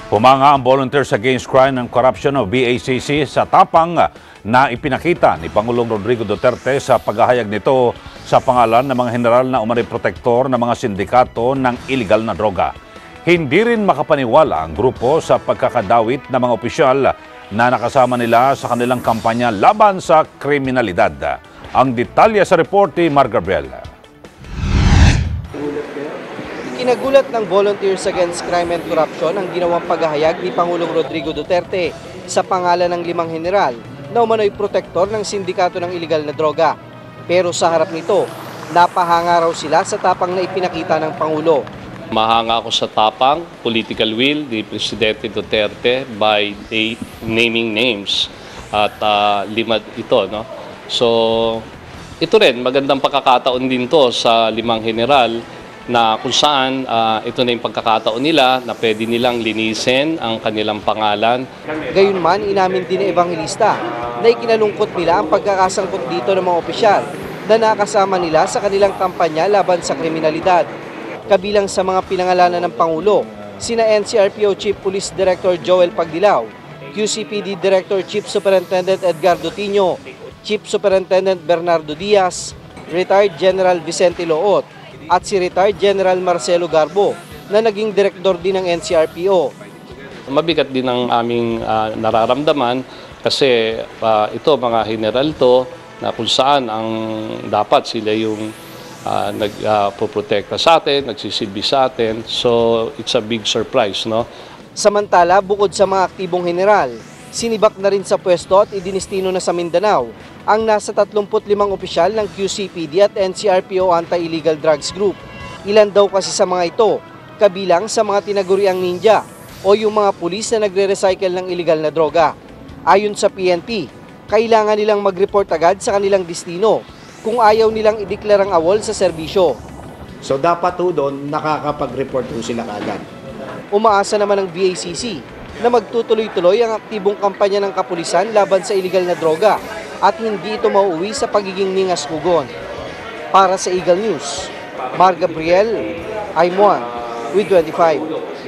Humanga ang Volunteers Against Crime and Corruption o VACC sa tapang na ipinakita ni Pangulong Rodrigo Duterte sa paghahayag nito sa pangalan ng mga general na umano'y protektor ng mga sindikato ng iligal na droga. Hindi rin makapaniwala ang grupo sa pagkakadawit ng mga opisyal na nakasama nila sa kanilang kampanya laban sa kriminalidad. Ang detalye sa report ni Mar Gabriel. Kinagulat ng Volunteers Against Crime and Corruption ang ginawang paghahayag ni Pangulong Rodrigo Duterte sa pangalan ng 5 general na umano'y protektor ng sindikato ng iligal na droga. Pero sa harap nito, napahanga raw sila sa tapang na ipinakita ng Pangulo. Mahanga ako sa tapang, political will ni Presidente Duterte by naming names at 5 ito. No? So ito rin, magandang pagkakataon din to sa 5 general na kung saan ito na yung pagkakataon nila na pwede nilang linisin ang kanilang pangalan. Gayunman, inamin din ng ebanghelista na ikinalungkot nila ang pagkakasangkot dito ng mga opisyal na nakasama nila sa kanilang kampanya laban sa kriminalidad. Kabilang sa mga pinangalanan ng Pangulo, sina NCRPO Chief Police Director Joel Pagdilaw, QCPD Director Chief Superintendent Edgardo Tino, Chief Superintendent Bernardo Diaz, Retired General Vicente Loot, at si Retired General Marcelo Garbo na naging direktor din ng NCRPO. Mabigat din ang aming nararamdaman kasi ito mga general to na kung saan ang dapat sila yung nagpoprotekta sa atin, nagsisilbi sa atin. So it's a big surprise, no? Samantala, bukod sa mga aktibong general, sinibak na rin sa pwesto at idinistino na sa Mindanao ang nasa 35 opisyal ng QCPD at NCRPO Anti-Illegal Drugs Group. Ilan daw kasi sa mga ito, kabilang sa mga tinaguriang ninja o yung mga pulis na nagre-recycle ng iligal na droga. Ayon sa PNP, kailangan nilang mag-report agad sa kanilang destino kung ayaw nilang ideklarang awol sa serbisyo. So dapat doon nakakapag-report sila kaagad. Umaasa naman ng VACC na magtutuloy-tuloy ang aktibong kampanya ng kapulisan laban sa iligal na droga at hindi ito mauuwi sa pagiging ningas-kugon. Para sa Eagle News, Mar Gabriel, I'm Juan with 25.